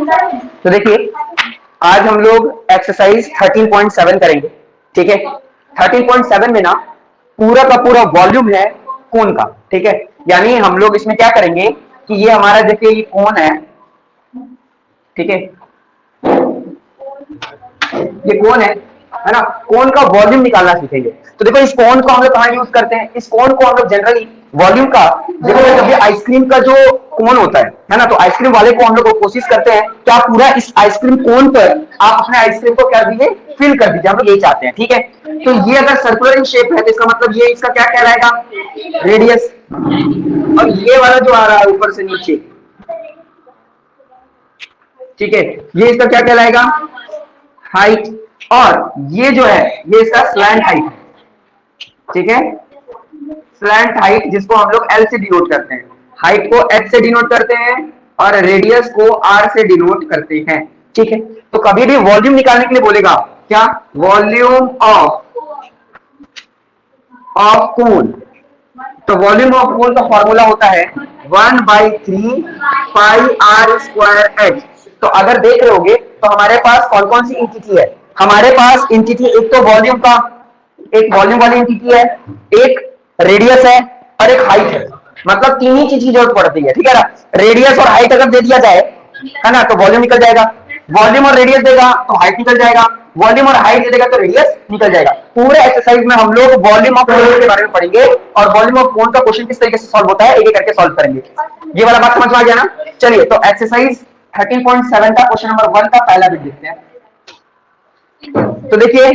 तो देखिए आज हम लोग एक्सरसाइज 13.7 करेंगे। ठीक है, 13.7 में ना पूरा का पूरा वॉल्यूम है कोन का। ठीक है, यानी हम लोग इसमें क्या करेंगे कि ये हमारा देखिए ये कोन है। ठीक है, ये कोन है ना, कोन का वॉल्यूम निकालना सीखेंगे। तो देखो इस कोन को हम लोग कहां यूज करते हैं, इस कोन को हम लोग जनरली वॉल्यूम का, देखो जब ये आइसक्रीम का जो कोन होता है ना, तो आइसक्रीम वाले को हम लोग कोशिश करते हैं कि आप पूरा इस आइसक्रीम कोन पर आप अपने आइसक्रीम को कर दीजिए, फिल कर दीजिए, हम लोग यही चाहते हैं। ठीक है, तो ये अगर सर्कुलर इन शेप है तो इसका मतलब ये इसका क्या कहलाएगा, रेडियस। और ये वाला जो आ रहा है ऊपर से नीचे, ठीक है, ये इसका क्या कहलाएगा, हाइट। और ये जो है ये इसका स्लैंट हाइट है। ठीक है, स्लैंट हाइट जिसको हम लोग एल से डिनोट करते हैं, हाइट को एच से डिनोट करते हैं और रेडियस को आर से डिनोट करते हैं। ठीक है, तो कभी भी वॉल्यूम निकालने के लिए बोलेगा क्या, वॉल्यूम ऑफ कोन। तो वॉल्यूम ऑफ कोन का फॉर्मूला होता है 1/3 पाई आर स्क्वायर एच। तो अगर देख रहे होगे तो हमारे पास कौन कौन सी इंटिटी है, हमारे पास इंटिटी एक तो वॉल्यूम का, एक वॉल्यूम वाली इंटिटी है, एक रेडियस है और एक हाइट है। मतलब तीन ही चीज की जरूरत पड़ती है। ठीक है ना, रेडियस और हाइट अगर दे दिया जाए है ना तो वॉल्यूम निकल जाएगा, वॉल्यूम और रेडियस देगा तो हाइट निकल जाएगा, वॉल्यूम और हाइट दे देगा तो रेडियस निकल जाएगा। पूरे एक्सरसाइज में हम लोग वॉल्यूम ऑफ कोन के बारे में पढ़ेंगे और वॉल्यूम ऑफ कोन का क्वेश्चन किस तरीके से सॉल्व होता है एक एक करके सॉल्व करेंगे। ये वाला बात समझ में आ गया ना। चलिए तो एक्सरसाइज 13.7 का क्वेश्चन नंबर 1 का पहला बिट देखते हैं। तो देखिए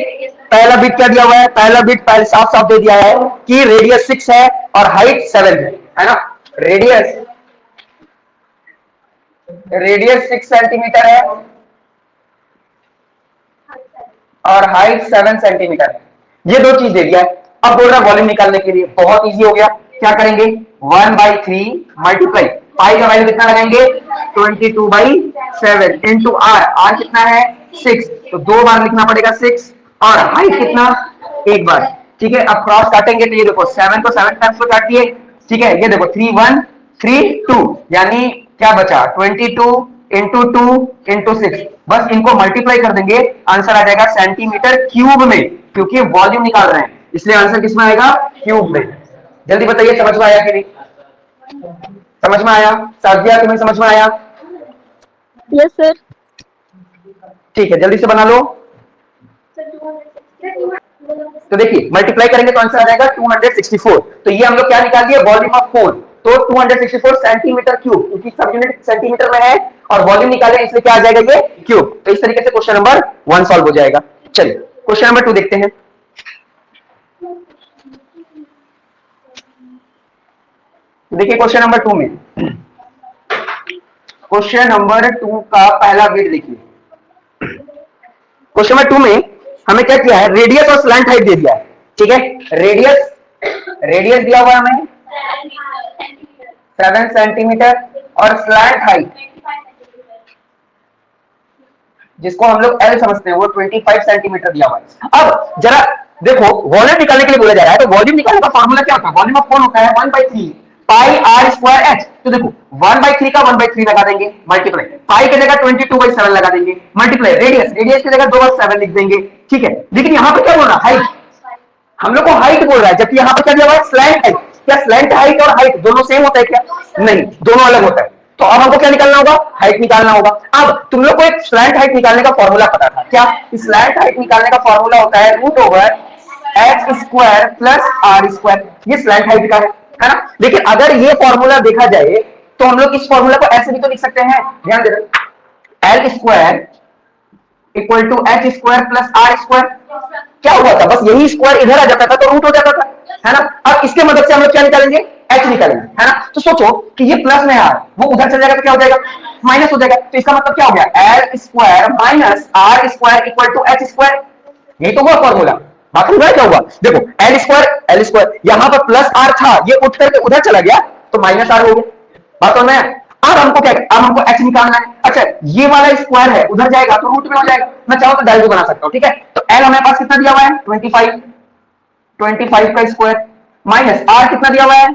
पहला बिट क्या दिया हुआ है, पहला बिट पहले साफ साफ दे दिया है कि रेडियस 6 है और हाइट 7 है ना। रेडियस 6 सेंटीमीटर है और हाइट 7 सेंटीमीटर है। ये दो चीज दे दिया है। अब बोल रहा है वॉल्यूम निकालने के लिए, बहुत इजी हो गया। क्या करेंगे, 1/3 मल्टीप्लाई पाई का वैल्यू कितना लगाएंगे 22/7 इंटू आर, आर कितना है 6, तो 2 बार लिखना पड़ेगा 6 और हाइट कितना एक बार। ठीक है, अब क्रॉस काटेंगे तो ये देखो 7 को 7 टाइम्स को काट दिए। ठीक है, ये देखो 3 1 3 2 यानी क्या बचा 22 इंटू 2 इंटू 6, बस इनको मल्टीप्लाई कर देंगे, आंसर आ जाएगा सेंटीमीटर क्यूब में, क्योंकि वॉल्यूम निकाल रहे हैं इसलिए आंसर किसमें आएगा, क्यूब में। जल्दी बताइए समझ में आया कि नहीं, समझ में आया, साजिया तुम्हें समझ में आया? Yes sir. ठीक है, जल्दी से बना लो। तो देखिए मल्टीप्लाई करेंगे तो आंसर आ जाएगा 264। तो ये हम लोग क्या निकाल दिए, वॉल्यूम ऑफ कोन। तो 264 सेंटीमीटर क्यूब, क्योंकि सब यूनिट सेंटीमीटर में है और वॉल्यूम निकाले इसलिए क्या आ जाएगा ये क्यूब। तो इस तरीके से क्वेश्चन नंबर 1 सॉल्व हो जाएगा। चलिए क्वेश्चन नंबर 2 देखते हैं। देखिए क्वेश्चन नंबर 2 में, क्वेश्चन नंबर 2 का पहला बिट देखिए। क्वेश्चन नंबर 2 में हमें क्या किया है, रेडियस और स्लैंट हाइट दे दिया है। ठीक है, रेडियस दिया हुआ है हमें 7 सेंटीमीटर और स्लैंट हाइट जिसको हम लोग एल समझते हैं वो 25 सेंटीमीटर दिया हुआ है। अब जरा देखो वॉल्यूम निकालने के लिए बोला जा रहा है, तो वॉल्यूम निकालने का फॉर्मूला क्या होता है, वॉल्यूम ऑफ कोन होता है 1/3 पाई आर स्क्वायर एच। तो देखो 1/3 का 1/3 लगा देंगे, मल्टीप्लाई पाई की जगह 22/7 लगा देंगे, मल्टीप्लाई रेडियस की जगह 2/7 लिख देंगे। ठीक है, लेकिन यहाँ पे क्या बोल रहा है, हाइट, हम लोग को हाइट बोल रहा है, जबकि यहाँ पे क्या दिया हुआ है, स्लैंट हाइट। क्या स्लैंट हाइट और हाइट दोनों सेम होता है क्या, नहीं, दोनों अलग होता है। तो अब हमको क्या निकालना होगा, हाइट निकालना होगा। अब तुम लोग को एक स्लैंट हाइट निकालने का फॉर्मूला पता था क्या, स्लैंट हाइट निकालने का फॉर्मूला होता है √h² प्लस आर स्क्वायर। ये स्लैंट हाइट का है ना। लेकिन अगर ये फॉर्मूला देखा जाए तो हम लोग इस फॉर्मूला को ऐसे भी तो लिख सकते हैं, ध्यान देना, L² equal to h² plus R square. क्या हुआ था, बस यही स्क्वायर इधर आ जाता था तो रूट हो जाता था, है ना। अब इसके मदद से हम लोग क्या निकालेंगे, h निकालेंगे, है ना। तो सोचो कि ये प्लस में आर, वो उधर चल जाएगा तो क्या हो जाएगा, माइनस हो जाएगा। तो इसका मतलब क्या हो गया, L² minus R² equal to h²। यही तो हुआ फॉर्मूला। बाकी क्या हुआ, देखो L² यहां पर प्लस आर था, ये उठ करके उधर चला गया तो माइनस आर हो गया। बात समझ में, अब हमको क्या, अब हमको h निकालना है। अच्छा ये वाला स्क्वायर है उधर जाएगा तो रूट में हो जाएगा, मैं चाहूं तो डायरेक्ट बना सकता हूं। ठीक है, तो l हमारे पास कितना दिया हुआ है 25 का स्क्वायर माइनस r कितना दिया हुआ है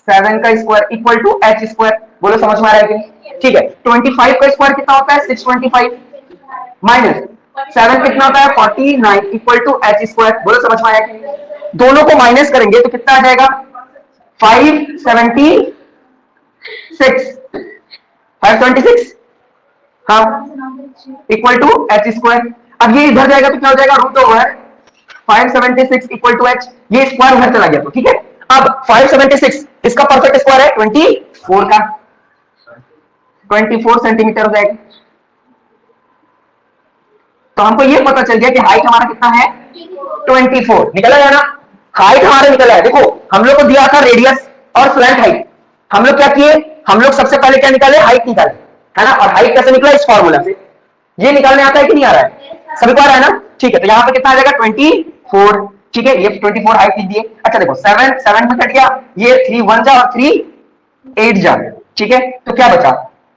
7 का स्क्वायर इक्वल टू h²। बोलो समझ में आ रहा है कि ठीक है, 25 का स्क्वायर कितना होता है 625 माइनस 7 कितना होता है 49 इक्वल टू एच स्क्वायर। बोलो समझ में आया कि नहीं? दोनों को माइनस करेंगे तो कितना आ जाएगा 576 हाँ इक्वल टू एच स्क्वायर। अब ये इधर जाएगा तो क्या हो जाएगा root over 576 equal to H, ये स्क्वायर उधर चला गया तो ठीक है। अब 576 इसका परफेक्ट स्क्वायर है 24 का, 24 सेंटीमीटर हो जाएगा। तो हमको ये पता चल गया कि हाइट हमारा कितना है 24 निकला है ना। हाइट हमारा निकला है। देखो हम लोग को दिया था रेडियस और स्लैंट हाइट, हम लोग क्या किए, हम लोग सबसे पहले क्या निकाले हाइट निकाले है ना। और हाइट कैसे निकला इस फॉर्मूला से, ये निकालने आता है कि नहीं आ रहा है, सभी को आ रहा है ना। ठीक है, तो यहाँ पे कितना आ जाएगा 24। ठीक है, ये 24 हाइट लिख दिए। अच्छा देखो 7 में कट गया, ये 3 1 जा और 3 8 जा। ठीक है, तो क्या बचा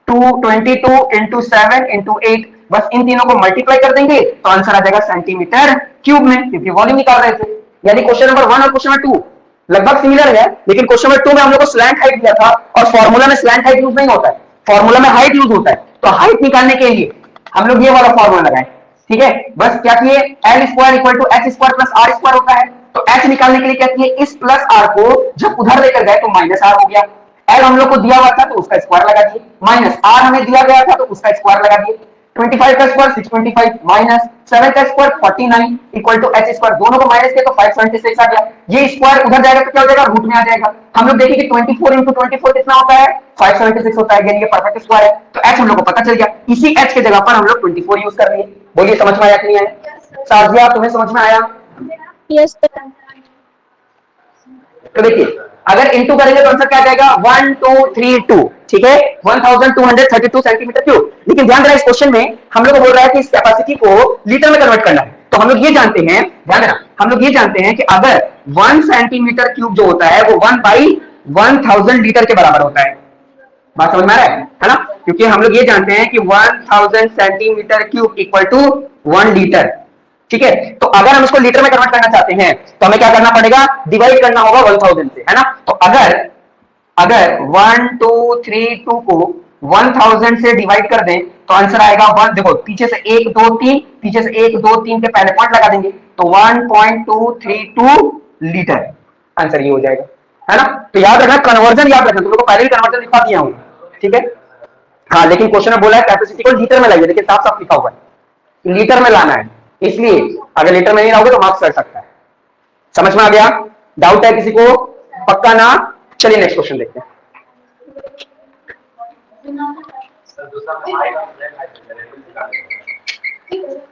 222 इंटू 7 इंटू 8, बस इन तीनों को मल्टीप्लाई कर देंगे तो आंसर आ जाएगा सेंटीमीटर क्यूब में, क्योंकि वॉल्यूम निकाल रहे थे। यानी क्वेश्चन नंबर 1 और क्वेश्चन नंबर 2 लगभग सिमिलर है, लेकिन क्वेश्चन नंबर 2 में हम लोग को स्लैंट हाइट दिया था और फॉर्मूला में स्लैंट हाइट यूज नहीं होता है, फॉर्मूला में हाइट यूज होता है। तो हाइट निकालने के लिए हम लोग ये वाला फॉर्मूला लगाए। ठीक है, बस क्या किए L square equal to H square plus R square होता है, तो एच निकालने के लिए क्या किए इस प्लस आर को जब उधर लेकर गए तो माइनस आर हो गया। एल हम लोग को दिया हुआ था तो उसका स्क्वायर लगा दिए, माइनस आर हमें दिया गया था तो उसका स्क्वायर लगा दिए। 25 का स्क्वायर 625 माइनस 7 का square 49 equal to H square, दोनों को माइनस किया तो 576 आ गया। ये स्क्वायर उधर जाएगा तो क्या हो जाएगा रूट में आ जाएगा। हम लोग देखेंगे 24 इंटू 24 कितना होता है 576 होता है, ये परफेक्ट स्क्वायर है। तो एच हम लोग को पता चल गया, इसी एच के जगह पर हम लोग 24 यूज कर लिए। बोलिए समझ में आया कि नहीं आया? साजिया तुम्हें समझ में आया? Yes sir. तो देखिए अगर इंटू करेंगे तो आंसर क्या जाएगा 1232। ठीक है, 1232 सेंटीमीटर क्यूब। लेकिन ध्यान देना इस क्वेश्चन में हम लोग को बोल रहा है कि इस कैपेसिटी को लीटर में कन्वर्ट करना है। तो हम लोग ये जानते हैं, ध्यान देना, हम लोग ये जानते हैं कि अगर 1 सेंटीमीटर क्यूब जो होता है वो 1/1000 लीटर के बराबर होता है। बात समझ में आ रहा है ना? क्योंकि हम लोग ये जानते हैं कि 1000 centimetre cube equal to 1 litre. ठीक है, तो अगर हम इसको लीटर में कन्वर्ट करना चाहते हैं तो हमें क्या करना पड़ेगा, डिवाइड करना होगा 1000 से, है ना। तो अगर 1 2 3 2 को 1000 से डिवाइड कर दें तो आंसर आएगा 1। देखो पीछे से 1 2 3, पीछे से 1 2 3 के पहले पॉइंट लगा देंगे तो 1.232 लीटर आंसर ये हो जाएगा, है ना। तो याद रखना कन्वर्जन, याद रखना, तुम लोग को पहले भी कन्वर्जन लिखा दिया हूं। ठीक है, हाँ, लेकिन क्वेश्चन में बोला है कैपेसिटी को लीटर में लाइए, देखिए साफ साफ लिखा हुआ है लीटर में लाना है, इसलिए अगर लीटर में नहीं लाओगे तो मार्क्स कट सकता है। समझ में आ गया? डाउट है किसी को? पक्का ना? चलिए नेक्स्ट क्वेश्चन देखते हैं।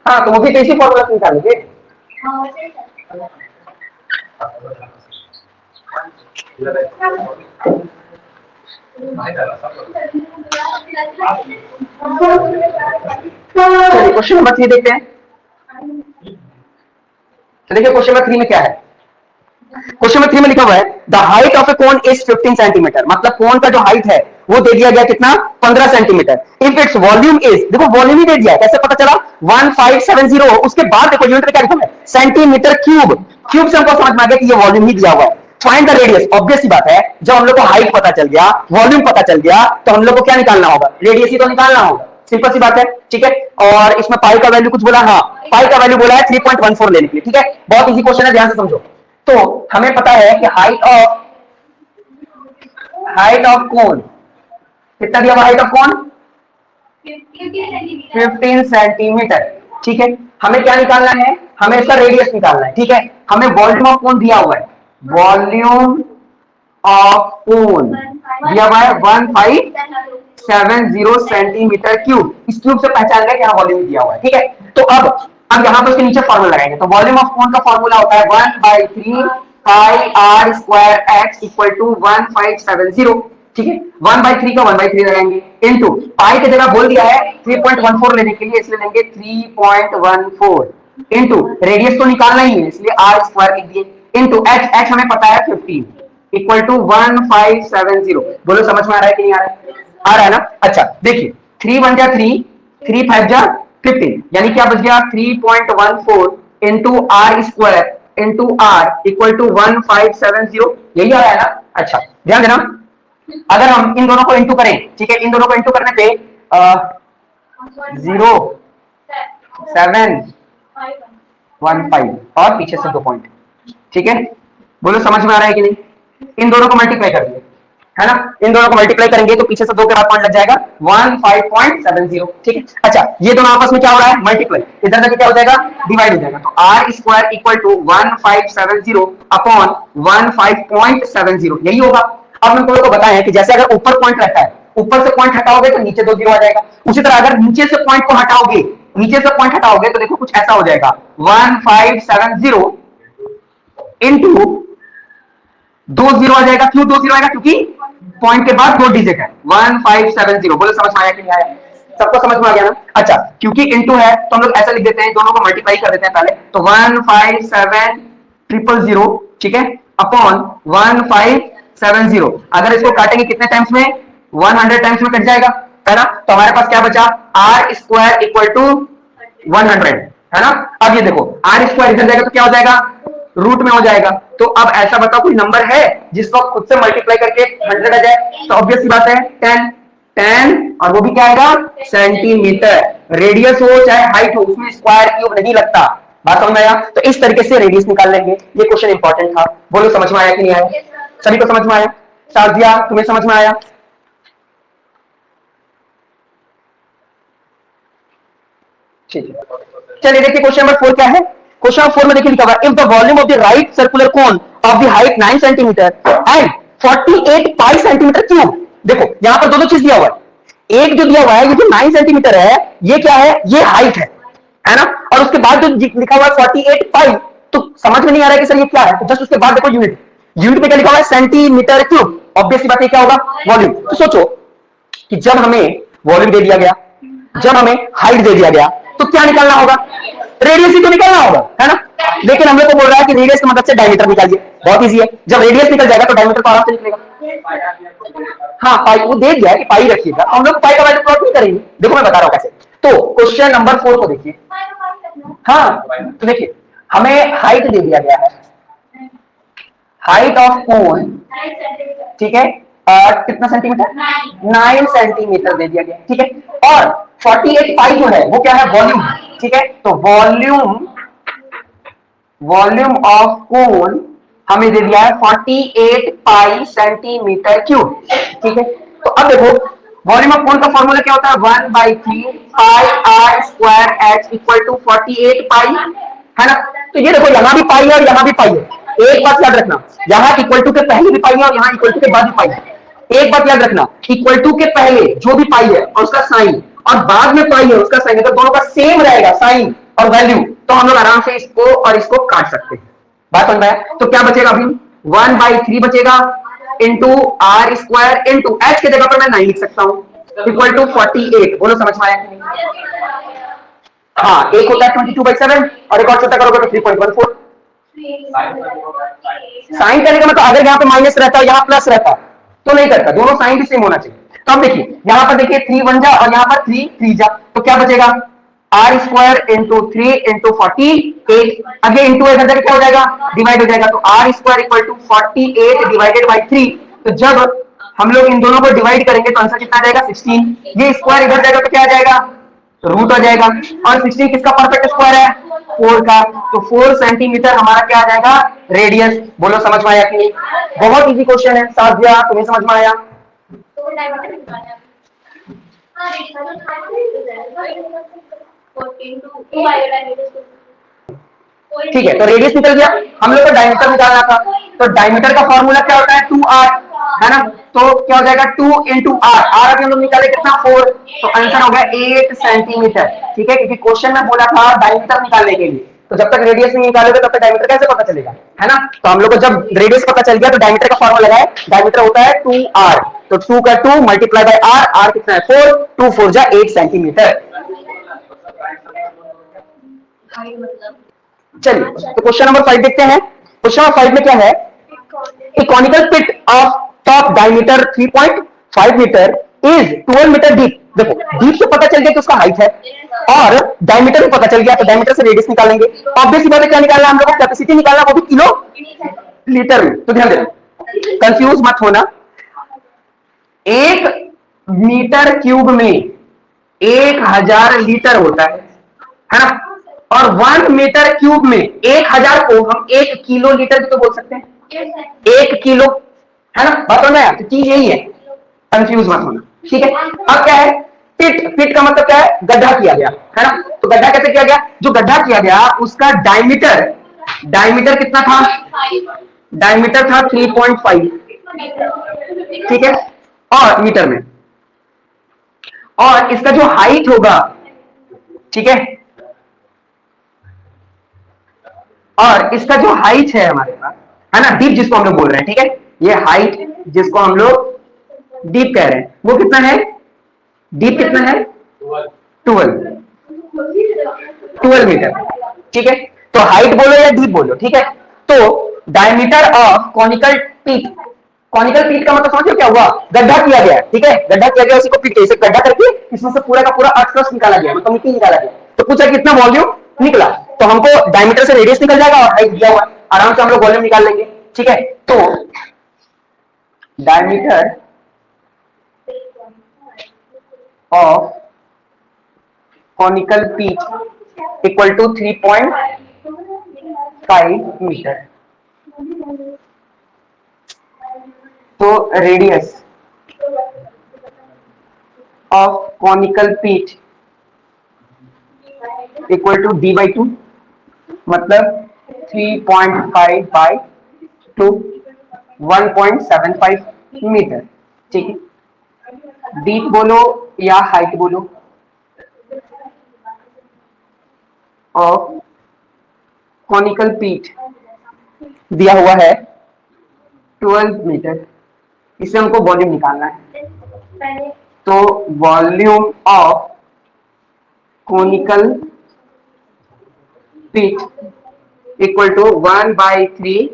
हाँ, तो वो भी इसी फॉर्मूला से निकालेंगे। चलिए क्वेश्चन नंबर 3 देखते हैं। तो देखिए क्वेश्चन नंबर 3 में क्या है। क्वेश्चन नंबर 3 में लिखा हुआ है the height of A cone is 15 centimetre, मतलब कोन का जो हाइट है वो दे दिया गया कितना 15 centimetre. If its volume is, देखो वॉल्यूम ही दे दिया, कैसे पता चला 1570। उसके बाद देखो यूनिट में क्या लिखा है सेंटीमीटर क्यूब, क्यूब से हमको समझ में आ गया कि ये वॉल्यूम ही दिया हुआ है। फाइंड द रेडियस, ऑब्वियस सी बात है, जब हम लोग को हाइट पता चल गया वॉल्यूम पता चल गया तो हम लोग को क्या निकालना होगा, रेडियस ही तो निकालना होगा, सिंपल सी बात है। ठीक है, और इसमें पाई का वैल्यू कुछ बोला, हाँ पाई का वैल्यू बोला है 3.14 लेने के लिए। ठीक है, बहुत इजी क्वेश्चन है, ध्यान से समझो। तो हमें पता है कि हाइट ऑफ कोन कितना दिया हुआ, हाइट ऑफ कोन 15 सेंटीमीटर। ठीक है, हमें क्या निकालना है, हमें इसका रेडियस निकालना है। ठीक है, हमें वॉल्यूम ऑफ कोन दिया हुआ है, वॉल्यूम ऑफ कोन दिया हुआ है 1570 सेंटीमीटर क्यूब। इस क्यूब से पहचान गया कि यहाँ वॉल्यूम दिया हुआ है। ठीक है, तो अब यहाँ पर इसके नीचे फॉर्मूला लगाएंगे। तो वॉल्यूम ऑफ कोन का फॉर्मूला होता है 1/3 pi r square x equal to 1570। ठीक है, 1/3 का 1/3 लगाएंगे इनटू पाई की जगह बोल दिया है 3.14 लेने के लिए, इसलिए लेंगे 3.14 इनटू रेडियस तो निकालना ही है इसलिए आर स्क्वायर लिख दिए इनटू एच, एच हमें पता है 15 इक्वल टू 1570। बोलो समझ में आ रहा है कि नहीं आ रहा है? आ रहा है ना। अच्छा देखिए 3 1 जा 3, 3 5 जा 15, यानी क्या बच गया 3.14 into R square into R equal to 1570, यही आ रहा है ना। अच्छा ध्यान देना, अगर हम इन दोनों को इंटू करें, ठीक है, इन दोनों को इंटू करने पे 0 7 1 5 और पीछे से 2 पॉइंट, ठीक है। बोलो समझ में आ रहा है कि नहीं? इन दोनों को मल्टीप्लाई कर दिए, है ना, इन दोनों को मल्टीप्लाई करेंगे तो पीछे से 2 के बाद पॉइंट लग जाएगा 15.70, ठीक है। अच्छा, ये दोनों आपस में क्या हो रहा है? मल्टीप्लाई। इधर जाके क्या हो जाएगा? डिवाइड हो जाएगा। तो R square equal to 1570 upon 15.70, यही होगा। अब हम तुम लोग को बताएं कि जैसे अगर ऊपर पॉइंट रहता है, ऊपर से पॉइंट हटाओगे तो नीचे 2 जीरो आ जाएगा। उसी तरह अगर नीचे से पॉइंट को हटाओगे, नीचे से पॉइंट हटाओगे तो देखो कुछ ऐसा हो जाएगा 1570 इंटू 2 जीरो आ जाएगा। क्यों 2 जीरो आएगा? क्योंकि पॉइंट के बाद 2 डिजिट है। 1570, बोलो समझ में आया कि नहीं आया? सबको समझ में आ गया ना? अच्छा, क्योंकि इंटू है तो हम लोग ऐसा लिख देते हैं, दोनों को मल्टीप्लाई कर देते हैं पहले। तो 157000, ठीक है, अपॉन 1570। अगर इसको काटेंगे कितने टाइम्स में? 100 टाइम्स में कट जाएगा, है ना। तो हमारे पास क्या बचा? आर स्क्वायर इक्वल टू 100, है ना। अब ये देखो, आर स्क्वायर इधर जाएगा तो क्या हो जाएगा? रूट में हो जाएगा। तो अब ऐसा बताओ कोई नंबर है जिसको खुद से मल्टीप्लाई करके 100 आ जाए? तो ऑब्वियस सी बात है 10, 10, और वो भी क्या आएगा? सेंटीमीटर। रेडियस हो चाहे हाइट हो, उसमें स्क्वायर क्यूब नहीं लगता। बात समझ में आया? तो इस तरीके से रेडियस निकाल लेंगे। ये क्वेश्चन इंपॉर्टेंट था। बोलो समझ में आया कि नहीं आया? सभी को समझ में आया? साजिया, तुम्हें समझ में आया? ठीक है, चलिए देखिए क्वेश्चन नंबर 4 क्या है। क्वेश्चन नंबर 4 में देखिए लिखा हुआ है, if the volume of the right circular cone of the height 9 centimetre and 48 pi centimetre cube. देखो यहां पर दो चीज दिया हुआ है। एक जो दिया हुआ है, ये जो 9 सेंटीमीटर है, ये क्या है? ये हाइट है ना। और उसके बाद जो लिखा हुआ है 48 पाई, तो समझ में नहीं आ रहा है कि सर ये क्या है। तो जस्ट उसके बाद देखो यूनिट, यूनिट में क्या लिखा हुआ है? Centimetre cube. ऑब्वियस सी बात है क्या होगा? वॉल्यूम। तो सोचो कि जब हमें वॉल्यूम दे दिया गया, जब हमें हाइट दे दिया गया, तो क्या निकालना होगा? रेडियस ही तो निकालना होगा, है ना। लेकिन हम लोग को बोल रहा है कि रेडियस की मदद से डायमीटर निकालिए। बहुत इजी है, जब रेडियस निकल जाएगा तो डायमीटर तो आराम से निकलेगा। हाँ, पाई वो दे दिया है कि पाई रखिएगा, हम लोग पाई का वैल्यू प्लॉट नहीं करेंगे। देखो मैं बता रहा हूँ कैसे। तो क्वेश्चन नंबर 4 को देखिए। हाँ, तो देखिए हमें हाइट दे दिया गया है, हाइट ऑफ कोन, ठीक है, कितना सेंटीमीटर? 9 सेंटीमीटर दे दिया गया, ठीक है। और 48 पाई जो है वो क्या है? वॉल्यूम, ठीक है। तो वॉल्यूम ऑफ कोन हमें दे दिया है 48 पाई सेंटीमीटर क्यूब, ठीक है। तो अब देखो वॉल्यूम ऑफ कोन का फॉर्मूला क्या होता है? 1/3 pi r square h equal to 48 pi, है ना। तो ये देखो यहां भी पाई है और यहां भी पाई है। एक बात याद रखना, यहां इक्वल टू के पहले भी पाई है और यहां इक्वल टू के बाद भी पाई है। एक बात याद रखना, इक्वल टू के पहले जो भी पाई है और उसका साइन, और बाद में पाई है उसका साइन, अगर दोनों का सेम रहेगा साइन और वैल्यू, तो हम लोग आराम से इसको और इसको काट सकते हैं। बात समझ में आया? तो क्या बचेगा अभी? 1/3 बचेगा into R square into H की जगह पर मैं 9 लिख सकता हूं, इक्वल टू 48। बोलो समझ में आया कि नहीं? हाँ, एक होता है 22/7 और एक और छोटा करोगे तो 3.14। साइन करने का मतलब अगर यहाँ पे माइनस रहता है, यहाँ प्लस रहता तो नहीं करता, दोनों साइन भी सेम होना चाहिए। तो अब देखिए यहाँ पर देखिए 3 1 जा और यहाँ पर 3 3 जा, तो क्या बचेगा? आर स्क्वायर इंटू 3 इंटू 48, अगे इंटू इधर जाके क्या हो जाएगा? डिवाइड हो जाएगा। तो R square equal to 48 divided by 3। तो जब हम लोग इन दोनों को डिवाइड करेंगे तो आंसर कितना आ जाएगा? 16। ये स्क्वायर इधर जाएगा तो क्या आ जाएगा? रूट आ जाएगा। और 16 किसका परफेक्ट स्क्वायर है? 4 का। तो 4 सेंटीमीटर हमारा क्या आ जाएगा? रेडियस। बोलो समझ में आया कि नहीं? बहुत इजी क्वेश्चन है। साजिया तुम्हें समझ में आया? ठीक है, तो रेडियस निकल गया, हम लोग को डायमीटर निकालना था। तो डायमीटर का फॉर्मूला क्या होता है? 2r, है ना। तो क्या हो जाएगा? 2 इंटू आर, आर अभी हम लोग निकाले कितना? 4। तो आंसर हो गया 8 सेंटीमीटर, ठीक है। क्योंकि क्वेश्चन में बोला था डायमीटर निकालने के लिए, तो जब तक रेडियस नहीं निकालोगे तब तक डायमीटर कैसे पता चलेगा, है ना। तो हम लोग को जब रेडियस पता चल गया तो डायमीटर का फॉर्मूला लगाए, डायमीटर होता है 2r। तो 2 का 2 मल्टीप्लाई बाय आर, आर कितना है? 4, 2 4 जा 8 सेंटीमीटर। चलिए तो क्वेश्चन नंबर 5 देखते हैं। क्वेश्चन नंबर 5 में क्या है? A conical pit of top diameter 3.5 metre is 12 metre deep. देखो डीप से पता चल गया कि उसका हाइट है और डायमीटर भी पता चल गया, तो डायमीटर से रेडियस निकालेंगे। ऑब्वियस बात है क्या निकालना हम लोग को? कैपेसिटी निकालना, वो भी किलो लीटर में। तो ध्यान देना, कंफ्यूज मत होना। 1 मीटर क्यूब में 1000 लीटर होता है ना। और 1 मीटर क्यूब में 1000 को हम 1 किलो लीटर भी तो बोल सकते हैं, 1 किलो, है ना। बात हो ना, तो चीज यही है, कंफ्यूज मत होना, ठीक है। अब क्या है, पिट, पिट का मतलब क्या है, गड्ढा किया गया, है ना। तो गड्ढा कैसे किया गया, जो गड्ढा किया गया उसका डायमीटर, डायमीटर कितना था, डायमीटर था 3.5, ठीक है, और मीटर में। और इसका जो हाइट होगा, ठीक है, और इसका जो हाइट है हमारे पास, है ना, डीप जिसको हम लोग बोल रहे हैं, ठीक है, ये हाइट जिसको हम लोग डीप कह रहे हैं, वो कितना है, डीप कितना है, 12 मीटर, ठीक है। तो हाइट बोलो या डीप बोलो, ठीक है। तो डायमीटर ऑफ कॉनिकल पीट, कॉनिकल पीट का मतलब समझो क्या हुआ, गड्ढा किया गया, ठीक है, गड्ढा किया गया, उसी को पीट, इसे गड्ढा करके इसमें से पूरा का पूरा अर्थ निकाला गया, मतलब मिट्टी निकाला गया। तो पूछा कितना वॉल्यूम निकला, तो हमको डायमीटर से रेडियस निकल जाएगा और हाइट दिया हुआ, आराम से हम लोग वॉल्यूम निकाल लेंगे, ठीक है। तो diameter of conical pit equal to 3.5 metre. तो radius of conical pit equal to d/2, मतलब 3.5 बाई 2, 1.75 मीटर, ठीक है। डीप बोलो या हाइट बोलो ऑफ कॉनिकल पीट दिया हुआ है 12 मीटर, इससे हमको वॉल्यूम निकालना है। तो volume of conical pit equal to 1/3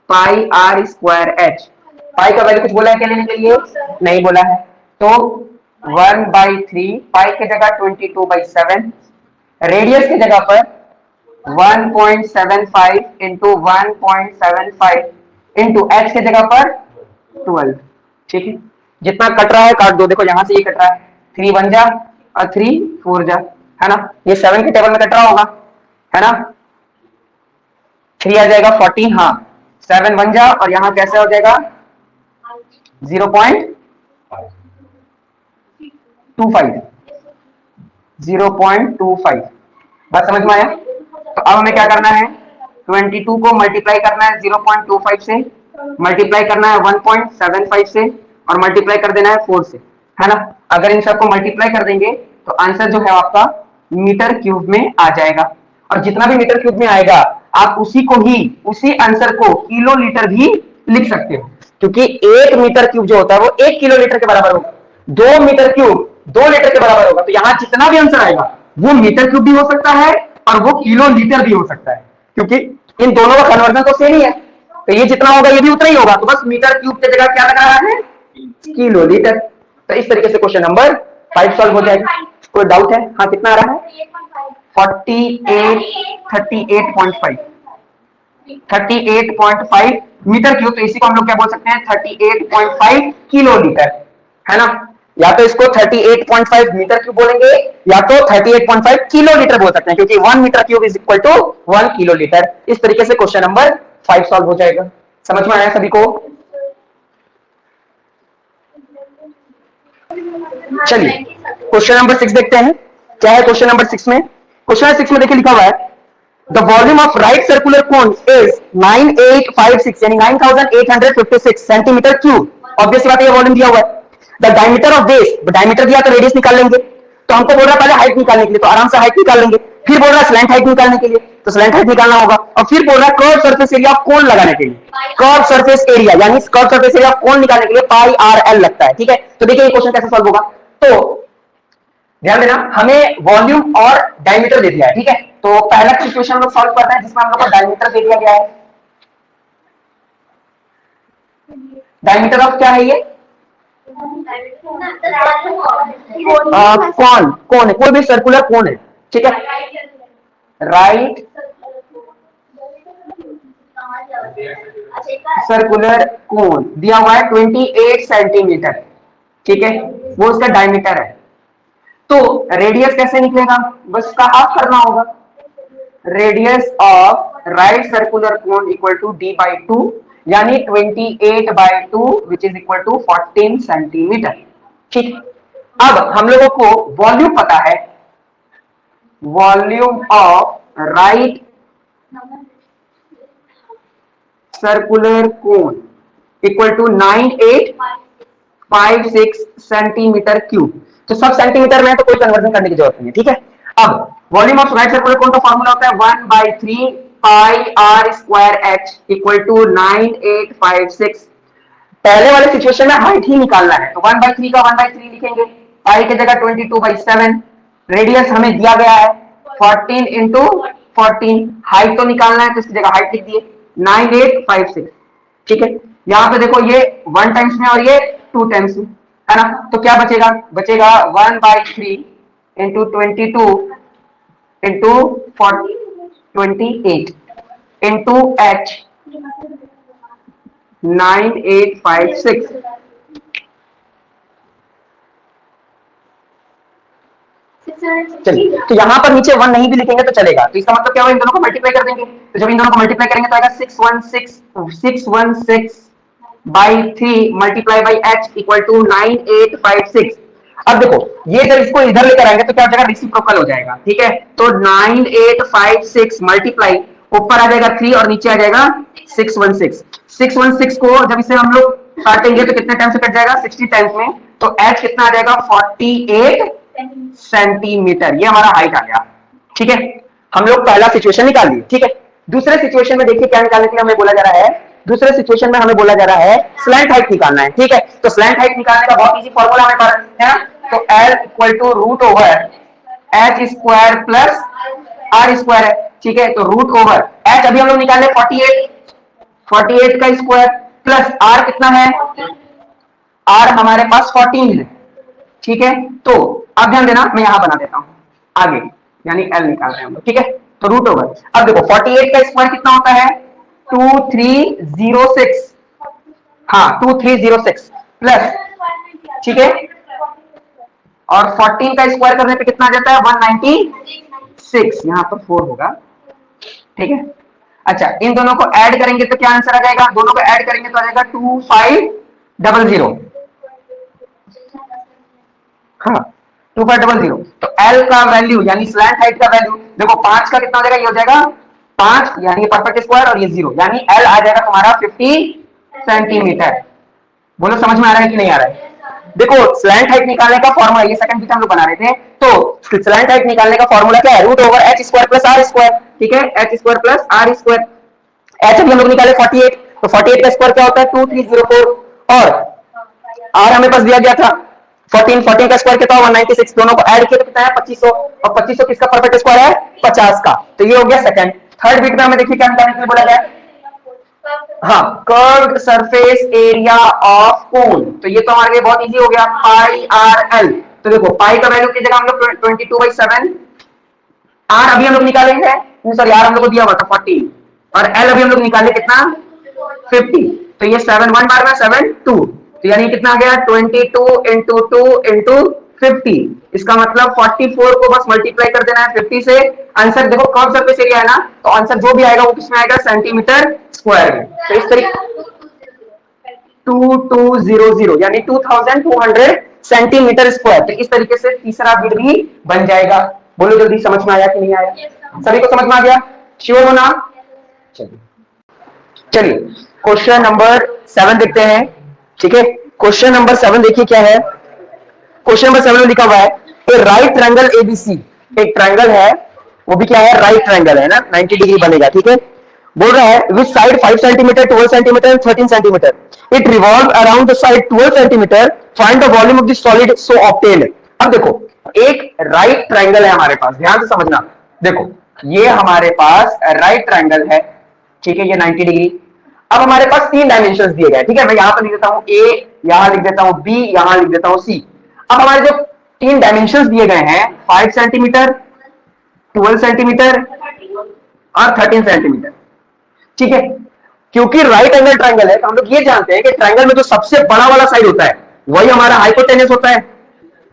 pi r square h. Pi का वैल्यू कुछ बोला है क्या लेने के लिए, नहीं बोला है। तो 1/3 पाई के जगह 22/7, रेडियस की जगह पर 1.75 इंटू 1.75 इंटू एच के जगह पर 12, ठीक है। जितना कट रहा है काट दो, देखो यहां से ये कट रहा है, 3 1 जा और 3 4 जा, है ना। ये 7 के टेबल में कट रहा होगा, है ना। 3 आ जाएगा 14, हाँ 7 1 जा, और यहां कैसे हो जाएगा 0.25, 0.25। बात समझ में आया। तो अब हमें क्या करना है, 22 को मल्टीप्लाई करना है 0.25 से, मल्टीप्लाई करना है 1.75 से, और मल्टीप्लाई कर देना है 4 से, है ना। अगर इन सबको मल्टीप्लाई कर देंगे तो आंसर जो है आपका मीटर क्यूब में आ जाएगा। और जितना भी मीटर क्यूब में आएगा आप उसी को ही, उसी आंसर को किलो लीटर भी लिख सकते हो, क्योंकि 1 मीटर क्यूब जो होता है वो 1 किलो लीटर के बराबर होगा, 2 मीटर क्यूब 2 लीटर के बराबर होगा। तो यहां जितना भी आंसर आएगा वो मीटर क्यूब भी हो सकता है और वो किलो लीटर भी हो सकता है, क्योंकि इन दोनों का कन्वर्जन तो सेम ही है। तो ये जितना होगा ये भी उतना ही होगा, तो बस मीटर क्यूब की जगह क्या लग रहा है, किलो लीटर। तो इस तरीके से क्वेश्चन नंबर 5 सॉल्व हो जाएगा। कोई डाउट है, हाँ कितना आ रहा है, 38.5 38.5 मीटर क्यूब। तो इसी को हम लोग क्या बोल सकते हैं, 38.5 किलो लीटर, है ना। या तो इसको 38.5 मीटर क्यूब बोलेंगे या तो 38.5 किलो लीटर बोल सकते हैं, क्योंकि 1 metre cube is equal to 1 kilo litre. इस तरीके से क्वेश्चन नंबर 5 सॉल्व हो जाएगा। समझ में आया सभी को। चलिए क्वेश्चन नंबर 6 देखते हैं, क्या है क्वेश्चन नंबर 6 में। क्वेश्चन 6 में देखिए लिखा हुआ है, the volume of right circular cone is 9856 यानी 9856 सेंटीमीटर क्यूब। ऑब्वियस बात है, ये वॉल्यूम दिया हुआ है। The diameter of base, diameter दिया तो रेडियस निकाल लेंगे। तो हमको बोल रहा है पहले हाइट निकालने के लिए, तो आराम से हाइट निकाल लेंगे। फिर बोल रहा है स्लैंट हाइट निकालने के लिए, तो स्लैंट हाइट निकालना होगा। और फिर बोल रहा है curve surface area of cone लगाने के लिए, कर्व सरफेस एरिया यानी curve surface area of cone निकालने के लिए पाई आर एल लगता है, ठीक है। तो देखिए ये क्वेश्चन कैसे सॉल्व होगा। तो ध्यान देना, हमें वॉल्यूम और डायमीटर दे दिया है, ठीक है। तो पहला सिचुएशन हम लोग सॉल्व करते हैं जिसमें हम लोग को डायमीटर दे दिया गया है। डायमीटर ऑफ क्या है ये, कौन कौन है, कोई भी सर्कुलर कौन है, ठीक है। राइट सर्कुलर कोन दिया हुआ है 28 सेंटीमीटर, ठीक है, वो उसका डायमीटर है। तो रेडियस कैसे निकलेगा, बस उसका हाफ करना होगा। Radius of right circular cone equal to d by 2, यानी 28/2 which is equal to 14 centimetre. ठीक, अब हम लोगों को वॉल्यूम पता है, volume of right circular cone equal to 9856 centimetre cube. तो सब सेंटीमीटर में है तो कोई कन्वर्जन करने की जरूरत नहीं है। ठीक है, अब volume of right circular cone का फॉर्मूला होता है 1/3 pi r square h equal to 9856। पहले वाले सिचुएशन में हाइट ही निकालना है, तो 1/3 का 1/3 लिखेंगे, पाई की जगह 22/7। रेडियस हमें दिया गया है 14 इंटू 14, हाइट तो निकालना है तो इसकी जगह हाइट लिख दिए 9856। ठीक है, यहां पे देखो ये 1 टाइम्स में और ये 2 टाइम्स में है ना, तो क्या बचेगा, बचेगा 1/3 इंटू 22 इंटू 28 इंटू h 9856। चलिए, तो यहां पर नीचे 1 नहीं भी लिखेंगे तो चलेगा, तो इसका मतलब क्या होगा, इन दोनों को मल्टीप्लाई कर देंगे। तो जब इन दोनों को मल्टीप्लाई करेंगे तो आएगा 616 by 3 multiply by h equal to 9856। अब देखो ये जब इसको इधर लेकर आएंगे तो क्या हो जाएगा, रेसिप्रोकल हो जाएगा। ठीक है, तो 9856 मल्टीप्लाई ऊपर आ जाएगा 3 और नीचे आ जाएगा 616। 616 को जब इसे हम लोग काटेंगे तो कितने टाइम से कट जाएगा, 60 टाइम्स में। तो h कितना आ जाएगा, 48 सेंटीमीटर। ये हमारा हाइट आ गया। ठीक है, हम लोग पहला सिचुएशन निकाल लिए। ठीक है, दूसरे सिचुएशन में देखिए क्या निकालने के लिए हमें बोला जा रहा है, दूसरे सिचुएशन में हमें बोला जा रहा है स्लैंट हाइट निकालना है। ठीक है, तो स्लैंट हाइट निकालने का बहुत इजी फॉर्मूला हमें पता है ना, तो L equal to root over H square plus R square है। ठीक है, तो रूट ओवर एच अभी हम लोग निकाले 48 का स्क्वायर प्लस आर कितना है, आर हमारे पास 14 है। ठीक है, तो अब ध्यान देना, मैं यहां बना देता हूं आगे, यानी एल निकाल रहे हैं हम लोग। ठीक है, तो रूट ओवर, अब देखो 48 का स्क्वायर कितना होता है, 2306। हाँ 2306 प्लस, ठीक है, और 14 का स्क्वायर करने पे कितना आ जाता है, 196। यहां पर 4 होगा। ठीक है, अच्छा इन दोनों को ऐड करेंगे तो क्या आंसर आ जाएगा, दोनों को ऐड करेंगे तो आ जाएगा 2500। हाँ 2500। तो L का वैल्यू यानी स्लैंट हाइट का वैल्यू देखो 5 का कितना हो जाएगा, ये हो जाएगा 5 यानी परफेक्ट स्क्वायर और ये 0, यानी L आ जाएगा तुम्हारा 50 सेंटीमीटर। बोलो समझ में आ रहा है कि नहीं आ रहा है। देखो स्लैंट हाइट निकालने का फॉर्मूला, ये सेकंड बीट हम लोग बना रहे थे, तो स्लैंट हाइट निकालने का फॉर्मूला क्या है, root over H square plus R square. ठीक है, H square plus R square. H अभी हम लोग निकाले 48, तो 48 का स्क्वायर क्या होता है 2304, और आर हमें पास दिया गया था 14 का स्क्वायर कितना, 196। दोनों को ऐड किया तो कितना है 2500, और 2500 किसका परफेक्ट स्क्वायर है, 50 का। तो ये हो गया सेकंड। थर्ड बीट में हमें देखिए क्या निकालने के लिए बोला गया, हाँ curved surface area of cone. तो ये तो हमारे लिए बहुत इजी हो गया, पाई आर एल। तो देखो पाई का वैल्यू की जगह हम लोग 22/7, आर अभी हम लोग निकाले हैं, सॉरी आर हम लोग को दिया हुआ था 40, और एल अभी हम लोग निकाले कितना 50। तो ये 7 1 बार में 7 2, तो यानी कितना आ गया 22 इंटू 2 इंटू 50। इसका मतलब 44 को बस मल्टीप्लाई कर देना है 50 से। आंसर देखो कर्व सरफेस एरिया है ना, तो आंसर जो भी आएगा वो किसमें आएगा, सेंटीमीटर स्क्वायर में। तो इस तरीके 2200 यानी 2200 सेंटीमीटर स्क्वायर। तो इस तरीके से तीसरा बिट भी बन जाएगा। बोलो जल्दी, समझ में आया कि नहीं आया, सभी को समझ में आ गया, श्योर हो ना। चलिए क्वेश्चन नंबर 7 देखते हैं। ठीक है, क्वेश्चन नंबर 7 देखिए क्या है। क्वेश्चन नंबर 7 में लिखा हुआ है ए राइट ट्रायंगल एबीसी, एक ट्रायंगल है, वो भी क्या है, राइट ट्रायंगल है ना, 90 डिग्री बनेगा। ठीक है, बोल रहा है with side 5 centimetre 12 centimetre and 13 centimetre, it revolve around the side 12 centimetre, find the volume of the solid so obtained. अब देखो एक राइट ट्रायंगल है हमारे पास, ध्यान से समझना। देखो ये हमारे पास राइट ट्रायंगल है, ठीक है, ये 90 डिग्री। अब हमारे पास 3 डायमेंशंस दिए गए, ठीक है, मैं यहां पर लिख देता हूं ए, यहां लिख देता हूं बी, यहां लिख देता हूं सी। अब हमारे जो 3 डायमेंशंस दिए गए हैं 5 सेंटीमीटर 12 सेंटीमीटर और 13 सेंटीमीटर। ठीक है, क्योंकि राइट एंगल ट्रायंगल है तो हम लोग ये जानते हैं कि ट्रायंगल में जो सबसे बड़ा वाला साइड होता है वही हमारा हाइपोटेन्यूस होता है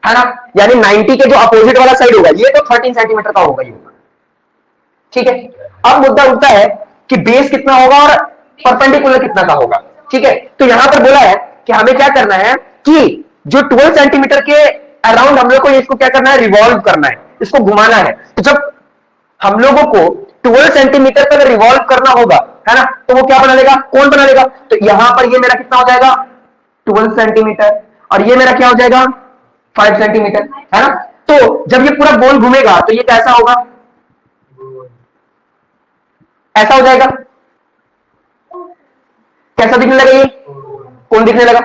ना। यानी 90 के जो अपोजिट वाला साइड होगा ये तो 13 सेंटीमीटर का होगा ही होगा। ठीक है, अब मुद्दा उठता है कि बेस कितना होगा और परपेंडिकुलर कितना का होगा। ठीक है, तो यहां पर बोला है कि हमें क्या करना है कि जो 12 सेंटीमीटर के अराउंड हम लोग को इसको क्या करना है, रिवॉल्व करना है, इसको घुमाना है। तो जब हम लोगों को 12 सेंटीमीटर तक रिवॉल्व करना होगा, है ना, तो वो क्या बना लेगा, कोण बना लेगा। तो यहां पर ये मेरा कितना हो जाएगा 12 सेंटीमीटर और ये मेरा क्या हो जाएगा 5 सेंटीमीटर, है ना। तो जब ये पूरा गोल घूमेगा तो ये कैसा होगा, ऐसा हो जाएगा। कैसा दिखने लगा, ये कोण दिखने लगा।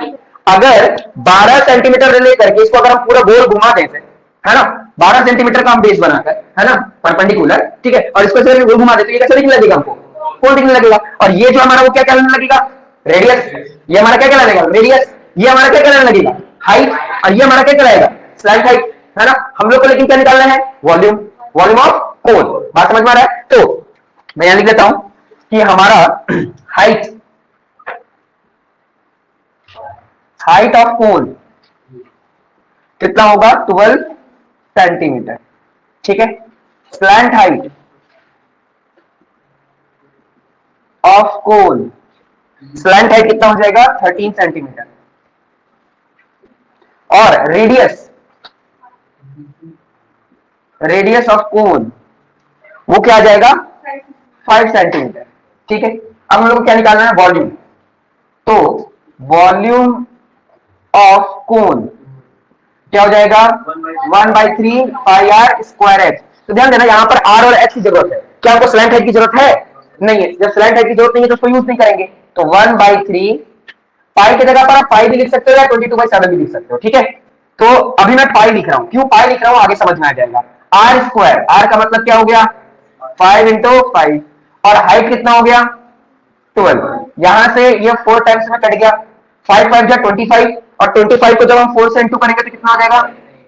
अगर 12 सेंटीमीटर लेकर के इसको अगर हम पूरा गोल घुमा देते, है ना, 12 सेंटीमीटर का हम बेस बनाकर, है ना, परपेंडिकुलर, ठीक है, और इसको गोल घुमा देते, ये कैसा दिखने लगेगा हमको, कोण दिखने लगेगा। और ये जो हमारा वो क्या कहलाने लगेगा, रेडियस। ये हमारा क्या कहलाने लगेगा, रेडियस। ये हमारा क्या कहलाने लगेगा, हाइट। और ये हमारा क्या कहलाएगा, स्लैंट हाइट, है ना। हम लोग को लेकिन क्या निकालना है, वॉल्यूम, वॉल्यूम ऑफ कोण। बात समझ में आ रहा है। तो मैं यहां लिख देता हूं कि हमारा हाइट, हाइट ऑफ कोन कितना होगा 12 सेंटीमीटर। ठीक है, slant height of cone, slant height कितना हो जाएगा 13 सेंटीमीटर। और रेडियस, रेडियस ऑफ कोन वो क्या आ जाएगा 5 सेंटीमीटर। ठीक है, अब हम लोग को क्या निकालना है, वॉल्यूम। तो वॉल्यूम ऑफ कोन क्या हो जाएगा 1/3 पाई आर स्क्वायर एच। तो ध्यान देना यहां पर आर और एच की जरूरत है, क्या आपको स्लैंट हाइट की जरूरत है, नहीं है। जब स्लैंट हाइट की जरूरत नहीं है तो उसको यूज नहीं करेंगे। तो 1/3 पाई की जगह पर आप पाई भी लिख सकते हो या 22/7 भी लिख सकते हो। ठीक है, तो अभी मैं पाई लिख रहा हूं, क्यों पाई लिख रहा हूं आगे समझ में आ जाएगा। आर स्क्वायर, आर का मतलब क्या हो गया 5 × 5 और हाइट कितना हो गया 12। यहां से ये 4 टाइम्स में कट गया, 5 5 जा 25 और 25 को जब हम 4 से इंटू करेंगे तो कितना आ जाएगा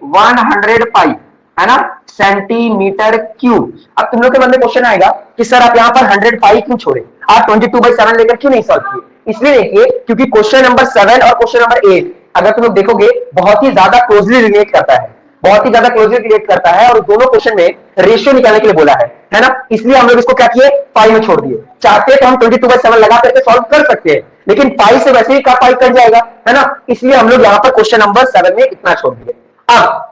100 पाई, है ना, सेंटीमीटर क्यूब। अब तुम लोग के मन में क्वेश्चन आएगा कि सर आप यहाँ पर 100 पाई क्यों छोड़े, आप 22/7 लेकर क्यों नहीं सॉल्व किए। इसलिए देखिए क्योंकि क्वेश्चन नंबर 7 और क्वेश्चन नंबर 8 अगर तुम लोग देखोगे बहुत ही ज्यादा क्लोजली रिलेट करता है, बहुत ही ज्यादा क्लोजली रिलेट करता है। और दोनों क्वेश्चन में रेशियो निकालने के लिए बोला है ना। इसलिए हम लोग इसको क्या किए, पाई में छोड़ दिए। चाहते तो हम 22/7 लगा करके सॉल्व कर सकते हैं, लेकिन पाई से वैसे ही का पाई कट जाएगा, है ना। इसलिए हम लोग यहां पर क्वेश्चन नंबर 7 में इतना छोड़ दिए। अब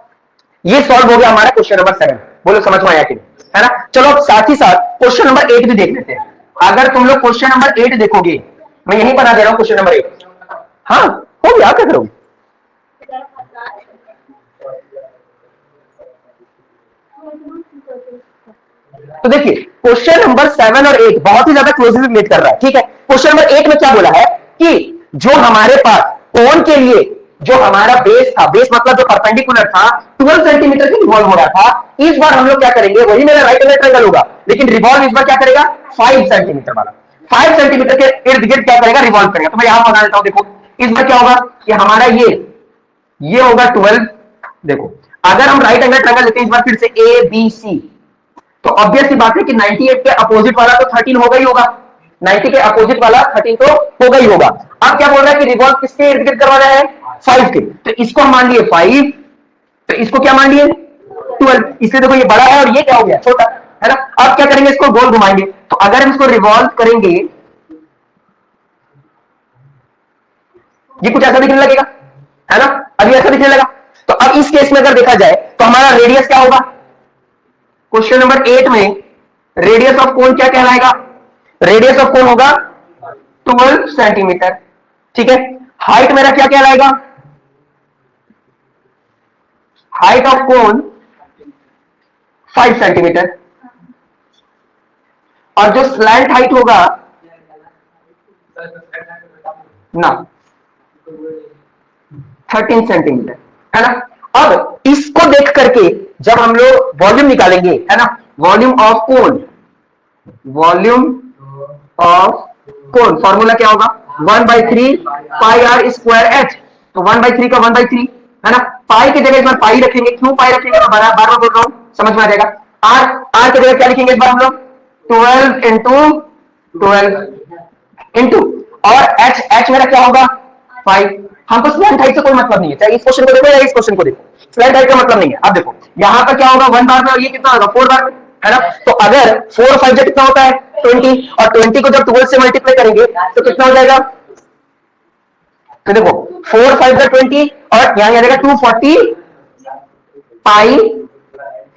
ये सॉल्व हो गया हमारा क्वेश्चन नंबर 7। बोलो समझ में आया कि नहीं, है ना। चलो अब साथ ही साथ क्वेश्चन नंबर 8 भी देख लेते हैं। अगर तुम लोग क्वेश्चन नंबर 8 देखोगे, मैं यही बना दे रहा हूं क्वेश्चन नंबर 8। हाँ हो गया, क्या करोगे। तो देखिए क्वेश्चन नंबर 7 और 8 बहुत ही ज्यादा क्लोजली रिलेट कर रहा है। ठीक है, क्वेश्चन नंबर 8 में क्या बोला है कि जो हमारे पास कोण के लिए जो हमारा बेस था, बेस मतलब जो परपेंडिकुलर था 12 सेंटीमीटर से रिवॉल्व हो रहा था, इस बार हम लोग क्या करेंगे, वही मेरा राइट एंगल ट्रायंगल होगा, लेकिन रिवॉल्व इस बार क्या करेगा 5 सेंटीमीटर वाला, 5 सेंटीमीटर के इर्द गिर्द क्या करेगा, रिवॉल्व करेगा। तो मैं यहां बना देता हूं, देखो इस बार क्या होगा कि हमारा ये होगा 12। देखो अगर हम राइट एंगल ट्रायंगल लेते हैं इस बार फिर से ए बी सी, तो ऑब्वियस सी बात है कि 98 के अपोजिट वाला तो 13 होगा ही होगा, 90 के अपोजिट वाला 13 तो होगा ही होगा। अब क्या बोल रहा है कि रिवॉल्व किसके इर्द गिर्द करवा रहा है 5 के, तो इसको हम मान लिए 5, तो इसको क्या मान लिए 12। इसलिए देखो ये बड़ा है और ये क्या हो गया छोटा, है ना। अब क्या करेंगे, इसको गोल घुमाएंगे। तो अगर हम इसको रिवॉल्व करेंगे ये कुछ ऐसा दिखने लगेगा, है ना, अभी ऐसा दिखने लगा। तो अब इस केस में अगर देखा जाए तो हमारा रेडियस क्या होगा, क्वेश्चन नंबर 8 में रेडियस ऑफ कोन क्या कहलाएगा, रेडियस ऑफ कोन होगा 12 सेंटीमीटर। ठीक है, हाइट मेरा क्या कहलाएगा, हाइट ऑफ कोन 5 सेंटीमीटर। और जो स्लैंट हाइट होगा ना 13 सेंटीमीटर, है ना। अब इसको देख करके जब हम लोग वॉल्यूम निकालेंगे, है ना, volume of cone, volume of cone formula क्या होगा 1/3 पाई आर स्क्वायर एच। तो 1/3 का 1/3, है ना, पाई की जगह इस बार पाई रखेंगे। क्यों पाई रखेंगे, तो बार बार बोल रहा हूं, समझ में आ जाएगा। आर, आर की जगह क्या लिखेंगे इस बार हम लोग 12 × 12 इंटू, और एच, एच मेरा क्या होगा 5। हमको स्लैंट हाइट से कोई मतलब नहीं है, चाहे इस क्वेश्चन को देखो या इस क्वेश्चन को देखो, स्लैंट हाइट का मतलब नहीं है। अब देखो यहाँ पर क्या होगा, 1 बार में, और ये कितना होगा 4 बार में, है ना। तो अगर 4 और 5 जो कितना होता है 20, और 20 को जब 12 से मल्टीप्लाई करेंगे तो कितना हो जाएगा, तो देखो 4 5 का 20, और यहाँ आ जाएगा 240 पाई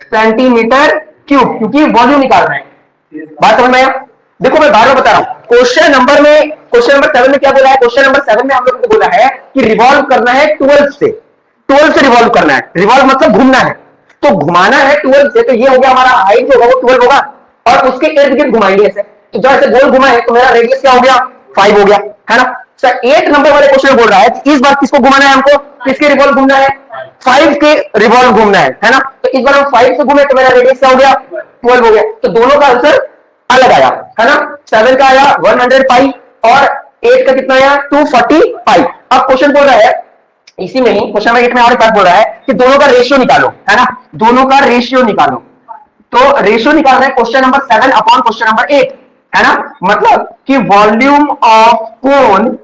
सेंटीमीटर क्यूब, क्योंकि वॉल्यूम निकालना है। बात समझ में आया। देखो मैं बार बार बता रहा हूं, क्वेश्चन नंबर 7 में क्या बोला है, क्वेश्चन नंबर 7 में हम लोगों को बोला है कि रिवॉल्व करना है 12 से रिवॉल्व करना है। रिवॉल्व मतलब घूमना है, तो घुमाना है 12 से, तो ये हो गया हमारा हाइट जो होगा वो 12 होगा, और उसके इर्द गिर्द घुमाएंगे ऐसे, तो जब ऐसे गोल घुमाए तो मेरा रेडियस क्या हो गया 5 हो गया, है ना। सर 8 नंबर वाले क्वेश्चन बोल रहा है कि इस बार किसको घुमाना है, हमको किसके रिवॉल्व घूमना है, 5 के रिवॉल्व घूमना है ना। तो इस बार हम 5 से घूमे तो मेरा रेडियस क्या हो गया 12 हो गया, तो दोनों का आंसर अलग आया, है ना। 7 का आया 100 पाई, और 8 का कितना आया 240 पाई। अब क्वेश्चन बोल रहा है इसी में ही, क्वेश्चन नंबर 8 में और एक बात बोल रहा है कि दोनों का रेशियो निकालो, है ना, दोनों का रेशियो निकालो। तो रेशियो निकालना है question number 7 upon question number 8, है ना। मतलब कि volume of cone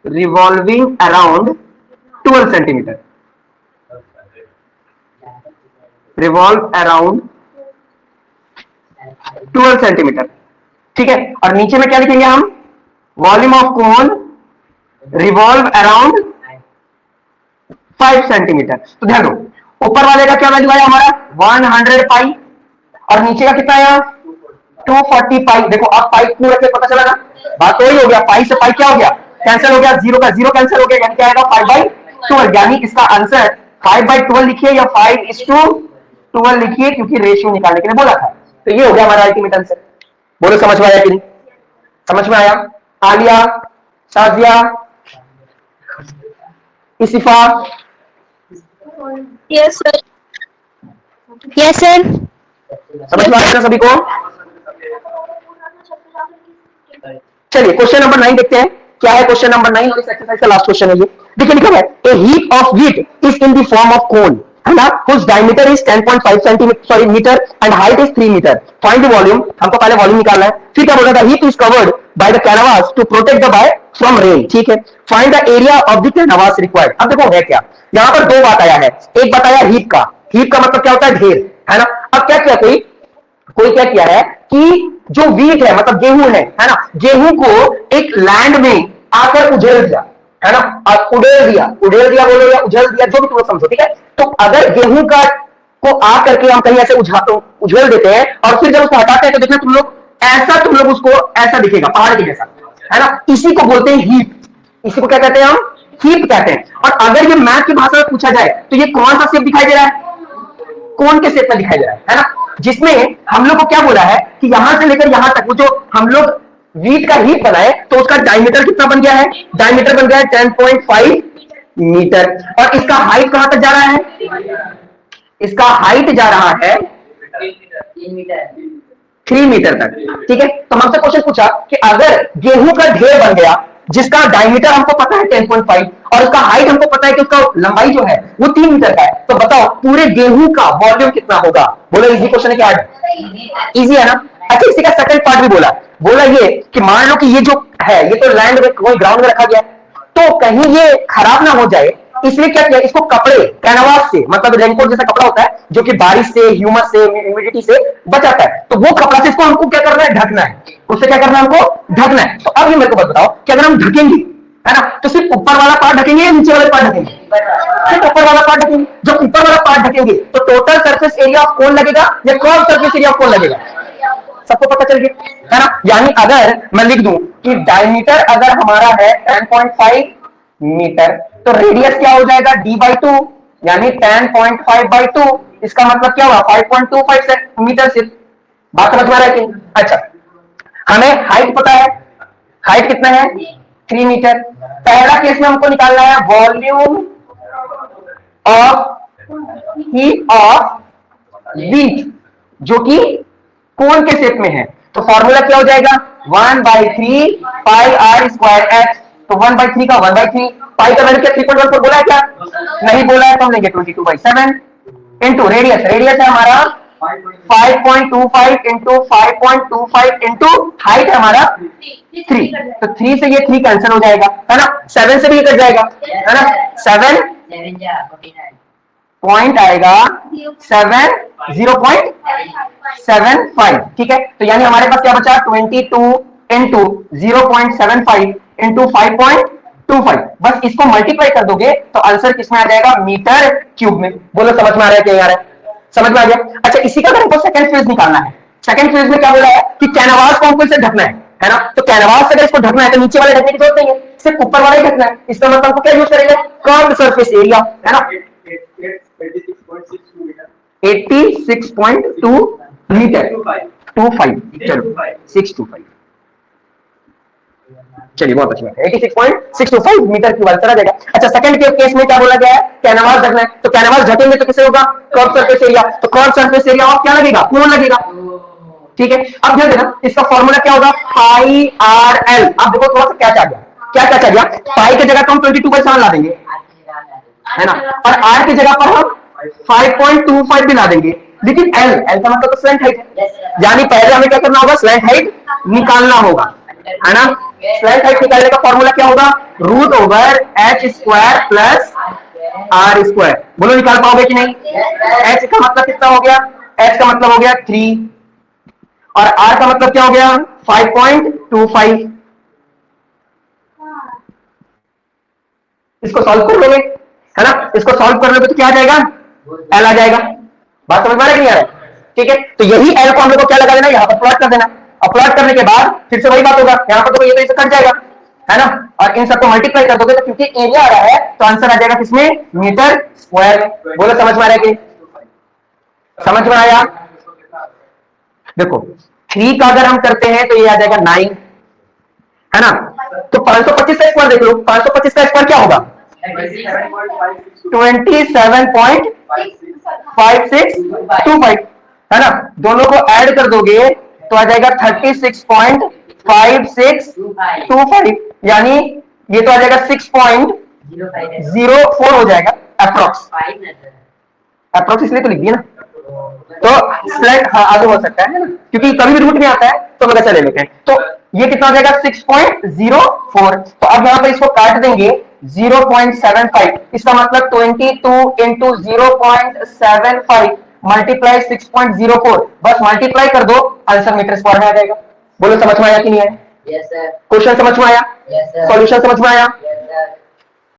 revolving around 12 centimetre, revolve around 12 centimetre, ठीक है। और नीचे में क्या लिखेंगे हम, volume of cone revolve around 5 centimetre. तो ध्यान दो, ऊपर वाले का क्या वैल्यू आया हमारा 100 पाई, और नीचे का कितना आया 240 पाई। देखो अब पाई क्यों रखे पता चला ना, बात तो ही हो गया, पाई से पाई क्या हो गया कैंसिल हो गया, 0 का 0 कैंसिल हो गया, यानी क्या आएगा 5/12, यानी इसका आंसर 5/12 लिखिए या 5:12 लिखिए, क्योंकि रेशियो निकालने के लिए बोला था। तो ये हो गया हमारा अल्टीमेट आंसर। बोलो समझ में आया कि नहीं, समझ में आया। Alia, Shazia, Isifa, yes sir. Yes sir. समझ में आया ना सभी को। चलिए क्वेश्चन नंबर 9 देखते हैं क्या है। क्वेश्चन नंबर 9 और इस एक्सरसाइज का लास्ट क्वेश्चन है ये। देखिए लिखा है a heap of wheat is in the form of cone, है ना, whose diameter is 10.5 centimetre metre and height is 3 metre. Find the volume, हमको पहले वॉल्यूम निकालना है। फिर क्या बोल रहा था, heap is covered by the canvas to protect the by from rain, ठीक है। Find the area of the canvas required. अब देखो है क्या, यहां पर दो बात आया है, एक बताया हीप का, हीप का मतलब क्या होता है ढेर, है ना। अब क्या किया कोई क्या किया है कि जो व्हीट है मतलब गेहूं है ना, गेहूं को एक लैंड में आकर उझेल दिया, है ना, उड़ेल दिया बोलो या उझेल दिया, जो भी तुम समझो, ठीक है। तो अगर गेहूं का को आकर के हम कहीं ऐसे उझेल देते हैं और फिर जब उसको हटाते हैं तो देखना तुम लोग उसको ऐसा दिखेगा पहाड़ के जैसा, है ना। इसी को बोलते हैं हीप, इसी को क्या कहते हैं हम, हीप कहते हैं। और अगर ये मैथ की भाषा में पूछा जाए तो ये कौन सा शेप दिखाई दे रहा है, कोन के शेप में दिखाई दे रहा है ना। जिसमें हम लोग को क्या बोला है कि यहां से लेकर यहां तक वो जो हम लोग व्हीट का हीप बनाए तो उसका डायमीटर कितना बन गया है, डायमीटर बन गया है 10.5 मीटर। और इसका हाइट कहां तक जा रहा है, इसका हाइट जा रहा है 3 मीटर तक, ठीक है। तो हमसे क्वेश्चन पूछा कि अगर गेहूं का ढेर बन गया जिसका डायमीटर हमको पता है 10.5 और उसका हाइट हमको पता है कि उसका लंबाई जो है वो 3 मीटर का है, तो बताओ पूरे गेहूं का वॉल्यूम कितना होगा। बोलो इजी क्वेश्चन है क्या, इजी है ना। अच्छा इसी का सेकंड पार्ट भी बोला ये कि मान लो कि ये जो है ये तो लैंड में कोई ग्राउंड में रखा गया तो कहीं ये खराब ना हो जाए, इसलिए क्या किया, इसको कपड़े कैनवास से, मतलब रेनकोट जैसा कपड़ा होता है जो कि बारिश से, ह्यूमस से, ह्यूमिडिटी से बचाता है, तो वो कपड़ा से इसको हमको क्या करना है, ढकना है। उससे क्या करना है, हमको ढकना है। तो अब ये मेरे को बताओ कि अगर हम ढकेंगे, है ना, तो सिर्फ ऊपर वाला पार्ट ढकेंगे या नीचे वाले पार्ट ढकेंगे, सिर्फ ऊपर वाला पार्ट ढकेंगे। जब ऊपर वाला पार्ट ढकेंगे तो total surface area of cone लगेगा या cross surface area of cone लगेगा, सबको पता चल गया, है ना। यानी अगर मैं लिख दूं कि डायमीटर अगर हमारा है 10.5 मीटर तो रेडियस क्या हो जाएगा d/2, यानी 10.5/2, इसका मतलब क्या हुआ 5.25 मीटर। सिर्फ बात समझ में आ रहा है कि, अच्छा हमें हाइट पता है, हाइट कितना है 3 मीटर। पहला केस में हमको निकालना है volume of heap of wheat जो कि कोन के शेप में है, तो फॉर्मूला क्या हो जाएगा 1/3 पाई आर स्क्वायर एक्स। तो 1/3 का 1/3, पाई का वैल्यू क्या 3.14 बोला है क्या, नहीं बोला है, तो हम लेंगे 22/7 इंटू रेडियस, रेडियस है हमारा 5.25 इंटू 5.25 इंटू हाइट है हमारा 3, तो 3 से ये 3 कैंसिल हो जाएगा, है ना। 7 से भी ये कट जाएगा, है ना। 7 पॉइंट आएगा 0.75, ठीक है। तो यानी हमारे पास क्या बचा, 22 इंटू 0.75 इंटू 5.25, बस इसको मल्टीप्लाई कर दोगे तो आंसर किसमें आ जाएगा, मीटर क्यूब में। बोलो समझ में आ रहा है क्या आ रहा है, समझ में आ गया। अच्छा, इसी का अगर हमको सेकंड फेज निकालना है, सेकंड फेज में क्या बोला है कि कैनवास को हमको इसे ढकना है ना। तो कैनवास से अगर इसको ढकना है तो नीचे वाले ढकने की जरूरत नहीं है, सिर्फ ऊपर वाला ही ढकना है। इसका मतलब हमको क्या यूज करेंगे, कर्व्ड सरफेस एरिया, है ना। 86.2 मीटर 25, चलो 625, चलिए बहुत अच्छी बात है। 86.625 मीटर क्यूब आंसर आ जाएगा। अच्छा, सेकंड के केस में क्या बोला गया है, कैनवास ढकना है, तो कैनवास ढकेंगे तो किससे होगा, कर्व सरफेस एरिया। तो कर्व सरफेस एरिया और क्या लगेगा, कोण लगेगा, ठीक है। अब ध्यान देना, इसका फॉर्मूला क्या होगा, पाई आर एल। अब देखो थोड़ा सा क्या चाह गया, क्या क्या चाह गया, पाई की जगह तो हम 22/7 ला देंगे, है ना, और आर की जगह पर हम 5.25 भी ला देंगे, लेकिन एल, एल का मतलब तो स्लैंट हाइट है, यानी पहले हमें क्या करना होगा, स्लैंट हाइट निकालना होगा, है ना। स्लैंट हाइट निकालने का फॉर्मूला क्या होगा, root over H square plus R square. बोलो निकाल पाओगे कि नहीं। एच का मतलब कितना हो गया, एच का मतलब हो गया 3 और आर का मतलब क्या हो गया 5.25। इसको सॉल्व कर लोगे, है ना, इसको सॉल्व कर लोगे तो क्या आ जाएगा, एल आ जाएगा। बात समझ में आ रहा है कि नहीं आ रहा है, ठीक है। तो यही एल को हम लोग को क्या लगा देना, यहाँ पर प्लॉट कर देना, और प्लॉट करने के बाद फिर से वही बात होगा, यहाँ पर तो ये तो इसे कट जाएगा, है ना, और इन सबको मल्टीप्लाई कर दोगे तो क्योंकि एरिया आ रहा है तो आंसर आ जाएगा किसमें, मीटर स्क्वायर में। बोलो समझ में आ रहा है कि समझ में आया। देखो 3 का अगर हम करते हैं तो ये आ जाएगा 9, है ना। तो 525 का स्क्वायर देख लो, 525 का स्क्वायर क्या होगा, 27.5625, है ना। दोनों को ऐड कर दोगे तो आ जाएगा 36.5625, यानी ये तो आ जाएगा 6.04 हो जाएगा अप्रोक्स, अप्रोक्स इसलिए तो लिख दिया ना। तो स्लैंट हाँ आगे हो सकता है ना, क्योंकि कभी भी रूट में आता है तो हम ऐसा ले लेते हैं। तो ये कितना हो जाएगा 6.04। तो अब यहाँ पर इसको काट देंगे 0.75, इसका मतलब 22 इंटू 0.75 मल्टीप्लाई 6.04, बस मल्टीप्लाई कर दो, आंसर मीटर स्क्वायर में आ जाएगा। बोलो समझ में आया कि नहीं आया, क्वेश्चन समझ में आया, सॉल्यूशन समझ में आया।